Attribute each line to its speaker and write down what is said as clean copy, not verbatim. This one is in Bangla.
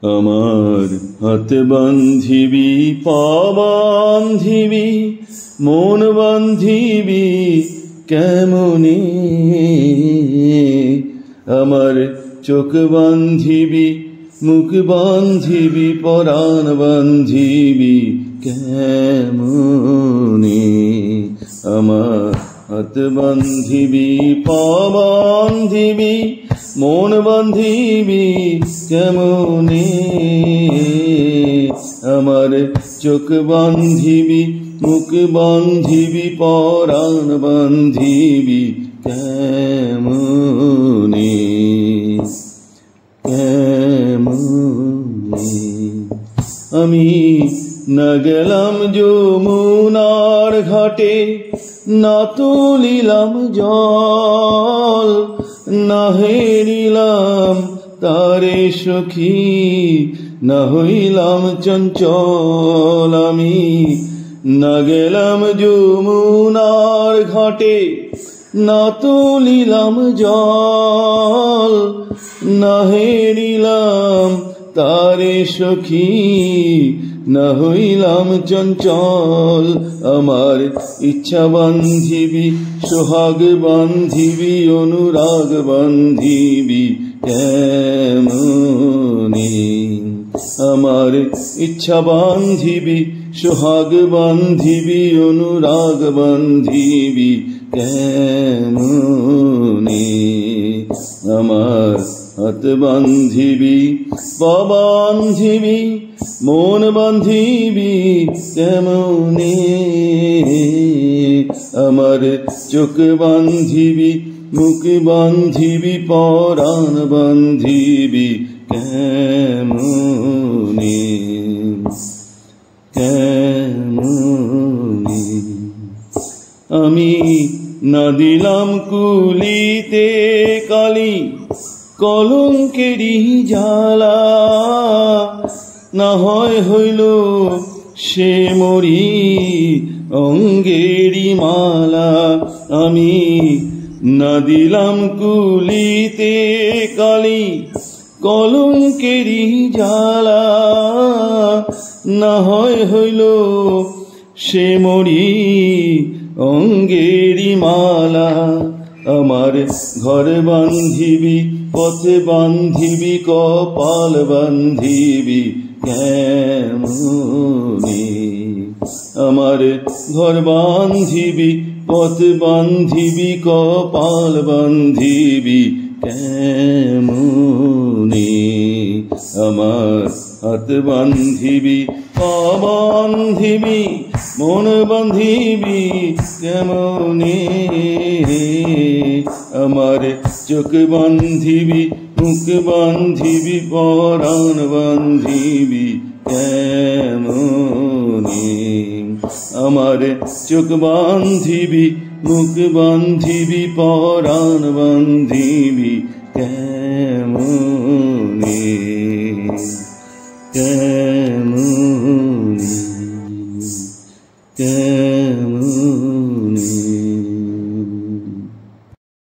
Speaker 1: আমার হাত বান্ধিবি, পা বান্ধিবি, মন বান্ধিবি কেমনে? আমার চোখ বান্ধিবি, মুখ বান্ধিবি, পরাণ বান্ধিবি কেমনে? আমার হাত বান্ধিবি, পা বান্ধিবি, মন বান্ধিবি কেমনে? আমার চোখ বান্ধিবি, মুখ বান্ধিবি, পরাণ বান্ধিবি কেমনে? কেমনে? আমি না গেলাম যমুনার ঘাটে, না তুলিলাম জল, না হেরিলাম তারে সখী, না হইলাম চঞ্চল। আমি না গেলাম যমুনার ঘাটে, না তুলিলাম জল, না হেরিলাম তারে সখী, না হইলাম চঞ্চল। আমার ইচ্ছা বান্ধিবি, সোহাগ বান্ধিবি, অনুরাগ বান্ধিবি কেমনে? আমার ইচ্ছা বান্ধিবি, সোহাগ বান্ধিবি, অনুরাগ বান্ধিবি কেমনে? আমার হাত বান্ধিবি, পা বান্ধিবি, মন বান্ধিবি কেমনে? আমার চোখ বান্ধিবি, মুখ বান্ধিবি, পরাণ বান্ধিবি কেমনে? কেমনে? আমি না দিলাম কুলিতে কালি, কলঙ্কেরই জ্বালা, না হয় হইল সে মরি অঙ্গেরই মালা। আমি না দিলাম কুলিতে কালি, কলঙ্কেরই জ্বালা, না হয় হইল সে মরি অঙ্গেরই মালা। আমার ঘর বান্ধিবি, পথে বান্ধিবি, কপাল বান্ধিবি কেমনে? আমার ঘর বান্ধিবি, পথ বান্ধিবি, কপাল বান্ধিবি কেমনে? আমার হাত বান্ধিবি, পা বান্ধিবি, মন বান্ধিবি কেমনে? আমার চোখ বান্ধিবি, মুখ বান্ধিবি, পরাণ বান্ধিবি কেমনে? আমার চোখ বান্ধিবি, মুখ বান্ধিবি, পরাণ বান্ধিবি কেমনে?